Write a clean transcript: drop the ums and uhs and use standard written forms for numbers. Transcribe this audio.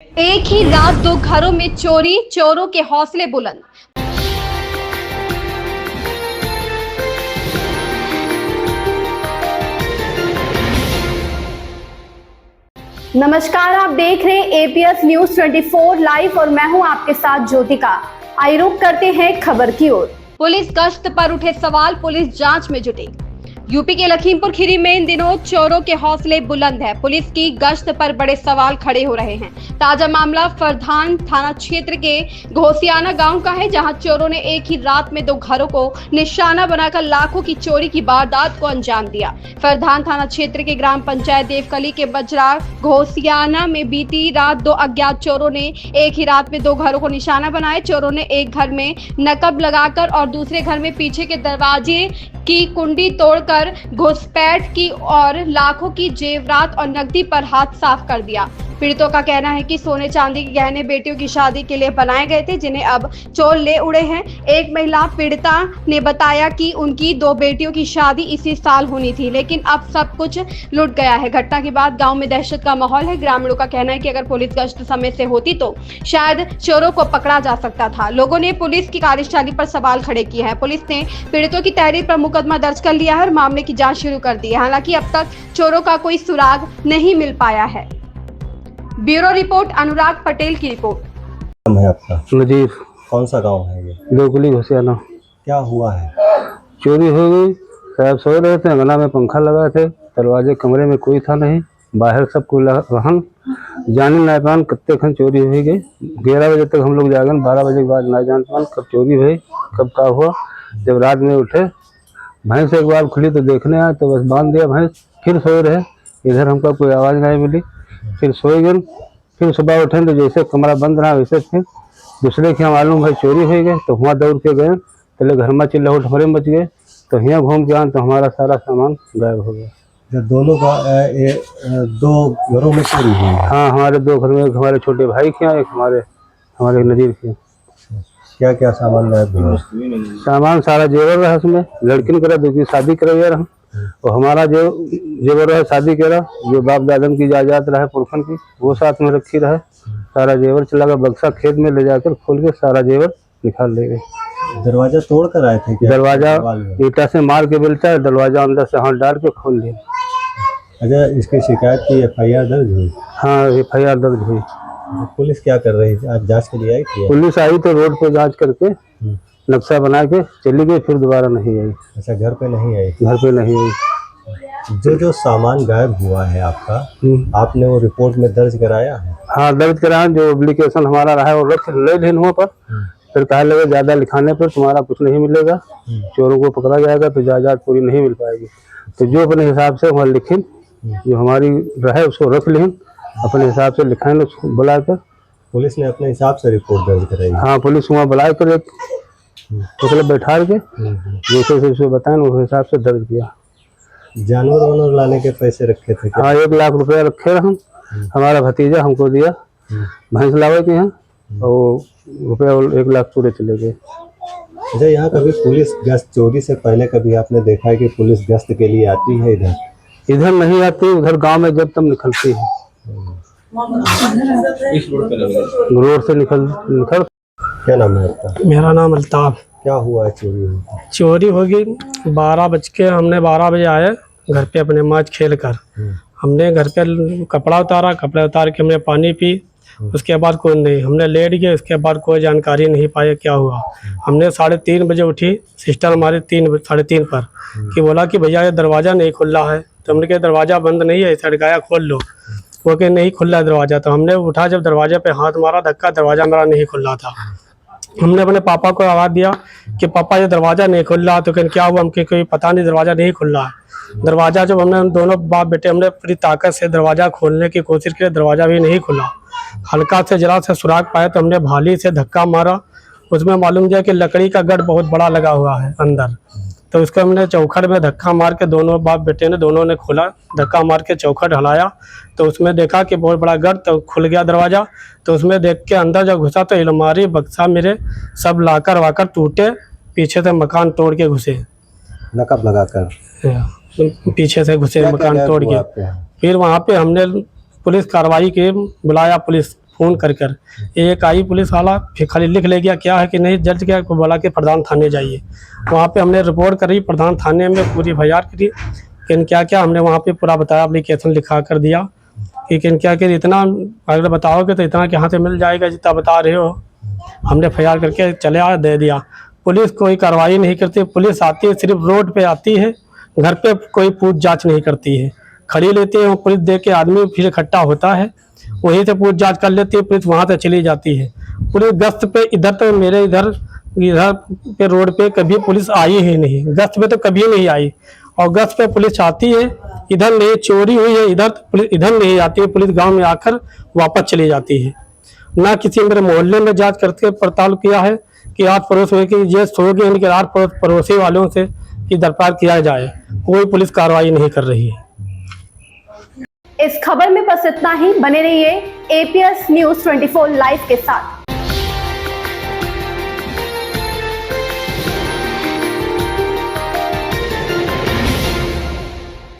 एक ही रात दो घरों में चोरी, चोरों के हौसले बुलंद। नमस्कार, आप देख रहे हैं एपीएस न्यूज 24 लाइव और मैं हूं आपके साथ ज्योतिका। आइए रुक करते हैं खबर की ओर। पुलिस गश्त पर उठे सवाल, पुलिस जांच में जुटी। यूपी के लखीमपुर खीरी में इन दिनों चोरों के हौसले बुलंद है। पुलिस की गश्त पर बड़े सवाल खड़े हो रहे हैं। ताजा मामला फरधान थाना क्षेत्र के घोसियाना गांव का है, जहां चोरों ने एक ही रात में दो घरों को निशाना बनाकर लाखों की चोरी की वारदात को अंजाम दिया। फरधान थाना क्षेत्र के ग्राम पंचायत देवकली के बजरा घोसियाना में बीती रात दो अज्ञात चोरों ने एक ही रात में दो घरों को निशाना बनाया। चोरों ने एक घर में नकब लगाकर और दूसरे घर में पीछे के दरवाजे की कुंडी तोड़कर घुसपैठ की और लाखों की जेवरात और नकदी पर हाथ साफ कर दिया। पीड़ितों का कहना है कि सोने चांदी के गहने बेटियों की शादी के लिए बनाए गए थे, जिन्हें अब चोर ले उड़े हैं। एक महिला पीड़िता ने बताया कि उनकी दो बेटियों की शादी इसी साल होनी थी, लेकिन अब सब कुछ लुट गया है। घटना के बाद गांव में दहशत का माहौल है। ग्रामीणों का कहना है कि अगर पुलिस गश्त समय से होती तो शायद चोरों को पकड़ा जा सकता था। लोगों ने पुलिस की कार्यशैली पर सवाल खड़े किए हैं। पुलिस ने पीड़ितों की तहरीर पर मुकदमा दर्ज कर लिया है और मामले की जाँच शुरू कर दी है। हालांकि अब तक चोरों का कोई सुराग नहीं मिल पाया है। ब्यूरो रिपोर्ट, अनुराग पटेल की रिपोर्ट। नाम है आपका? नजीर। कौन सा गांव है ये? देवकुली घोसियाना। क्या हुआ है? चोरी हो गई। साहब सो रहे थे, अंगना में पंखा लगाए थे, दरवाजे कमरे में कोई था नहीं, बाहर सब कोई रहन जाने ना पान कत्ते खन चोरी हो गई। 11 बजे तक हम लोग जागन, 12 बजे के बाद ना जान पान कब चोरी हुई, कब क्या हुआ। जब रात में उठे, भैंस एक बार खुली तो देखने आए तो बस बांध दिया भैंस। फिर सो रहे, इधर हमको कोई आवाज़ नहीं मिली। फिर सोए गए। फिर सुबह उठे तो जैसे कमरा बंद रहा वैसे फिर दूसरे के मालूम भाई चोरी हो गए, तो वहाँ दौड़ के गए। पहले घर में चिल्लाहट भरे मच गए, तो यहाँ घूम के आए तो हमारा सारा सामान गायब हो गया। जब दोनों दो घरों में चोरी हुई है? हाँ, हमारे दो घर में, एक हमारे छोटे भाई के यहाँ, एक हमारे नज़ीर के। क्या क्या सामान गायब हुआ? सामान सारा जेवर रहा उसमें। लड़की ने करा दूसरी शादी करवाया रहा, और हमारा जो जेवर है शादी करा, जो बाप दादन की जायदाद रहा पुरखन की, वो साथ में रखी रहा। सारा जेवर चला गया। बक्सा खेत में ले जाकर खोल के सारा जेवर निकाल ले गए। दरवाजा तोड़ कर आए थे क्या? दरवाजा ईटा से मार के मिलता है, दरवाजा अंदर से हाथ डाल के खोल दिया। अच्छा, इसकी शिकायत की FIR दर्ज हुई? हाँ, FIR दर्ज हुई। पुलिस क्या कर रही है? आज जांच के लिए आई थी? पुलिस आई तो रोड पे जांच करके नक्शा बना के चली गई, फिर दोबारा नहीं आई। अच्छा, घर पे नहीं आई? घर पे नहीं आई। जो सामान गायब हुआ है आपका, आपने वो रिपोर्ट में दर्ज कराया है? हाँ, दर्ज कराया। जो एप्लीकेशन हमारा रहा है वो रख ले लेन हुआ पर फिर कहा लगे ज्यादा लिखाने पर तुम्हारा कुछ नहीं मिलेगा, चोरों को पकड़ा जाएगा तो जायदाद पूरी नहीं मिल पाएगी। तो जो अपने हिसाब से वहाँ लिखिन, जो हमारी रहे उसको रख लें, अपने हिसाब से लिखाएं उसको बुला कर। पुलिस ने अपने हिसाब से रिपोर्ट दर्ज कराई? हाँ, पुलिस वहाँ बुला कर एक मतलब बैठा के जैसे जैसे बताएं उस हिसाब से दर्ज किया। जानवर वानवर लाने के पैसे रखे थे क्या? हाँ, 1 लाख रुपया रखे हम। हमारा भतीजा हमको दिया भैंस लावे के यहाँ, और रुपया 1 लाख पूरे चले गए। अच्छा, यहाँ कभी पुलिस गश्त, चोरी से पहले कभी आपने देखा है कि पुलिस गश्त के लिए आती है इधर? इधर नहीं आती, उधर गांव में जब तब निकलती है। इस रोड से निकल। क्या नाम है आपका? मेरा नाम अल्ताफ। क्या हुआ है? चोरी होगी 12 बज के, हमने 12 बजे आए घर पे अपने मैच खेल कर। हमने घर पे कपड़ा उतारा, कपड़े उतार के हमने पानी पी, उसके बाद कोई नहीं, हमने लेट गए। उसके बाद कोई जानकारी नहीं पाया क्या हुआ। हमने 3:30 बजे उठी, सिस्टर हमारे 3:30 पर कि बोला कि भैया ये दरवाज़ा नहीं खुला है। तो हमने कहा दरवाज़ा बंद नहीं है, सड़काया खोल लो। वो कि नहीं खुला दरवाज़ा। तो हमने उठा, जब दरवाजे पे हाथ मारा धक्का, दरवाज़ा मेरा नहीं खुला था। हमने अपने पापा को आवाज़ दिया कि पापा ये दरवाज़ा नहीं खुल रहा। तो क्या हुआ? हमके कोई पता नहीं, दरवाज़ा नहीं खुल रहा है। दरवाज़ा जब हमने दोनों बाप बेटे हमने पूरी ताकत से दरवाज़ा खोलने की कोशिश की, दरवाज़ा भी नहीं खुला। हल्का से जरा से सुराग पाया तो हमने भाली से धक्का मारा। उसमें मालूम किया कि लकड़ी का गढ़ बहुत बड़ा लगा हुआ है अंदर। तो उसको हमने चौखट में धक्का मार के, दोनों बाप बेटे ने दोनों ने खोला, धक्का मार के चौखट हलाया तो उसमें देखा कि बहुत बड़ा गढ़, तो खुल गया दरवाज़ा। तो उसमें देख के अंदर जब घुसा तो अलमारी बक्सा मेरे सब लाकर वाकर टूटे, पीछे से मकान तोड़ के घुसे। नकब लगाकर पीछे से घुसे, मकान तोड़ के। फिर वहाँ पे हमने पुलिस कार्रवाई की, बुलाया पुलिस फ़ोन कर कर। एक आई पुलिस वाला फिर खाली लिख ले गया क्या है कि नहीं, जज क्या को बोला कि प्रधान थाने जाइए। वहाँ पे हमने रिपोर्ट करी, प्रधान थाने में पूरी FIR करी, किन क्या क्या हमने वहाँ पे पूरा बताया, एप्लीकेशन लिखा कर दिया कि किन क्या क्या इतना अगर बताओगे तो इतना यहाँ से मिल जाएगा जितना बता रहे हो। हमने FIR करके चले आए, दे दिया। पुलिस कोई कार्रवाई नहीं करती, पुलिस आती है सिर्फ रोड पे आती है, घर पे कोई पूछ जांच नहीं करती है। खड़ी लेते हैं पुलिस, देख के आदमी फिर इकट्ठा होता है, वहीं से पूछ जांच कर लेती है पुलिस, वहाँ से चली जाती है। पुलिस गश्त पे इधर तो मेरे इधर पे रोड पे कभी पुलिस आई ही नहीं, गश्त पे तो कभी नहीं आई। और गश्त पे पुलिस आती है, इधर नहीं चोरी हुई है इधर, पुलिस इधर नहीं आती है, पुलिस गाँव में आकर वापस चली जाती है। ना किसी मेरे मोहल्ले में जांच करके पड़ताल किया है कि आस पड़ोस में कि ये सो गए, इनके आस पड़ोसी वालों से कि दरपार किया जाए, कोई पुलिस कार्रवाई नहीं कर रही है। इस खबर में बस इतना ही। बने रहिए APS News 24 लाइव के साथ।